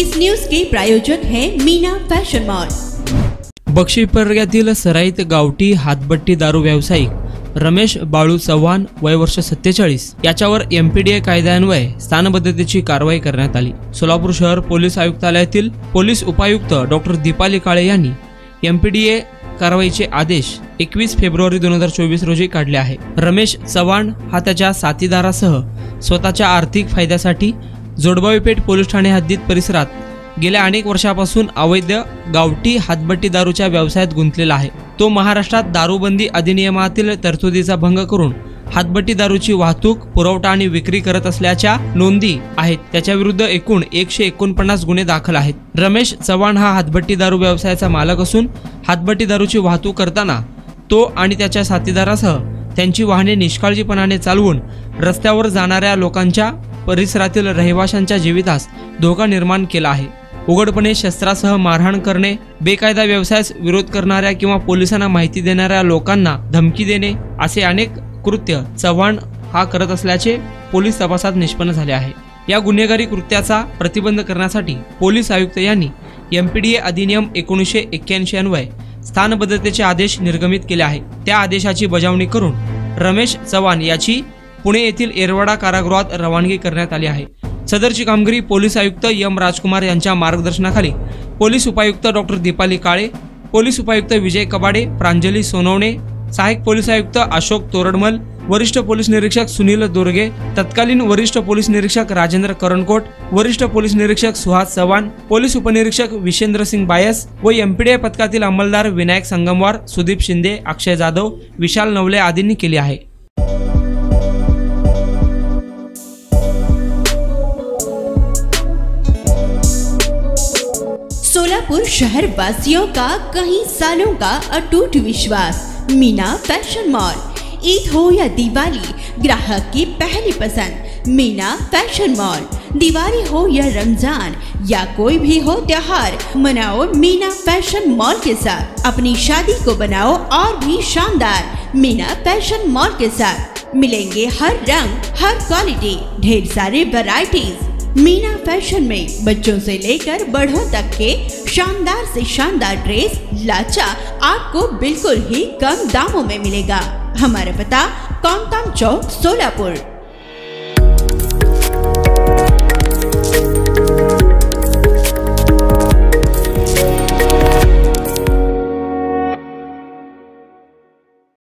इस news के प्रायोजक हैं Meena fashion mall. बक्षीपर्यातील सराईत गावठी हातभट्टी दारू व्यावसायिक रमेश बाळू चव्हाण वय वर्ष 47 याच्यावर MPDA कायद्यान्वये स्थानबद्धतेची कारवाई करण्यात आली। सोलापूर शहर पोलीस आयुक्तालयातील पोलीस उपायुक्त डॉक्टर दीपाली काळे यांनी MPDA कारवाईचे आदेश 21 फेब्रुवारी 2024 रोजी काढले आहे। रमेश चव्हाण हा त्याच्या साथीदारासह स्वतःच्या आर्थिक फायद्यासाठी जोडबावीपेठ पोलीस ठाणे हद्दीत परिसरात गेल्या अनेक वर्षापासून अवैध गावठी हातभट्टी दारूच्या व्यवसायात गुंतलेला आहे। तो महाराष्ट्रात दारूबंदी अधिनियमातील तरतुदीचा भंग करून हातभट्टी दारूची वाहतूक, पुरवठा आणि विक्री करत असल्याच्या नोंदी आहेत। त्याच्या विरुद्ध एकूण 149 गुन्हे दाखल आहेत। रमेश चव्हाण हा हातभट्टी दारू व्यवसायाचा मालक असून हातभट्टी दारूची वाहतूक करताना तो आणि त्याच्या साथीदारासह त्यांची वाहने निष्काळजीपणाने चालवून रस्त्यावर जाणाऱ्या लोकांच्या, परिसरातील रहिवाशांच्या जीवितास धोका निर्माण केला आहे। उघडपणे शस्त्रासह मारहाण करणे, बेकायदा व्यवसायास विरोध करणाऱ्या किंवा पोलिसांना माहिती देणाऱ्या लोकांना धमकी देणे असे अनेक कृत्य चव्हाण हा करत असल्याचे पोलीस तपासात निष्पन्न झाले आहे। या गुन्हेगारी कृत्याचा प्रतिबंध करण्यासाठी पोलीस आयुक्त यांनी MPDA अधिनियम 1981 अन्वये स्थानबद्धतेचे आदेश निर्गमित केले आहे। त्या आदेशाची बजावणी करून रमेश चव्हाण याची पुणे येथील येरवडा कारागृहात रवानगी करण्यात आली आहे। सदरची कामगिरी पोलीस आयुक्त M राजकुमार यांच्या मार्गदर्शनाखाली पोलीस उपायुक्त डॉक्टर दीपाली काळे, पोलीस उपायुक्त विजय कबाडे, प्रांजली सोनवणे, सहाय्यक पोलीस आयुक्त अशोक तोरडमल, वरिष्ठ पोलीस निरीक्षक सुनील दोरगे, तत्कालीन वरिष्ठ पोलीस निरीक्षक राजेंद्र करणकोट, वरिष्ठ पोलीस निरीक्षक सुहास चव्हाण, पोलीस उपनिरीक्षक विशेंद्र सिंग बायस व MPDA पथकातील अंमलदार विनायक संगमवार, सुदीप शिंदे, अक्षय जाधव, विशाल नवले आदींनी केली आहे। सोलापुर शहर वासियों का कई सालों का अटूट विश्वास मीना फैशन मॉल। ईद हो या दिवाली, ग्राहक की पहली पसंद मीना फैशन मॉल। दिवाली हो या रमजान या कोई भी हो त्योहार, मनाओ मीना फैशन मॉल के साथ। अपनी शादी को बनाओ और भी शानदार मीना फैशन मॉल के साथ। मिलेंगे हर रंग, हर क्वालिटी, ढेर सारे वैरायटीज। मीना फैशन में बच्चों से लेकर बड़ों तक के शानदार से शानदार ड्रेस, लाचा आपको बिल्कुल ही कम दामों में मिलेगा। हमारा पता कोंगताम चौक, सोलापुर।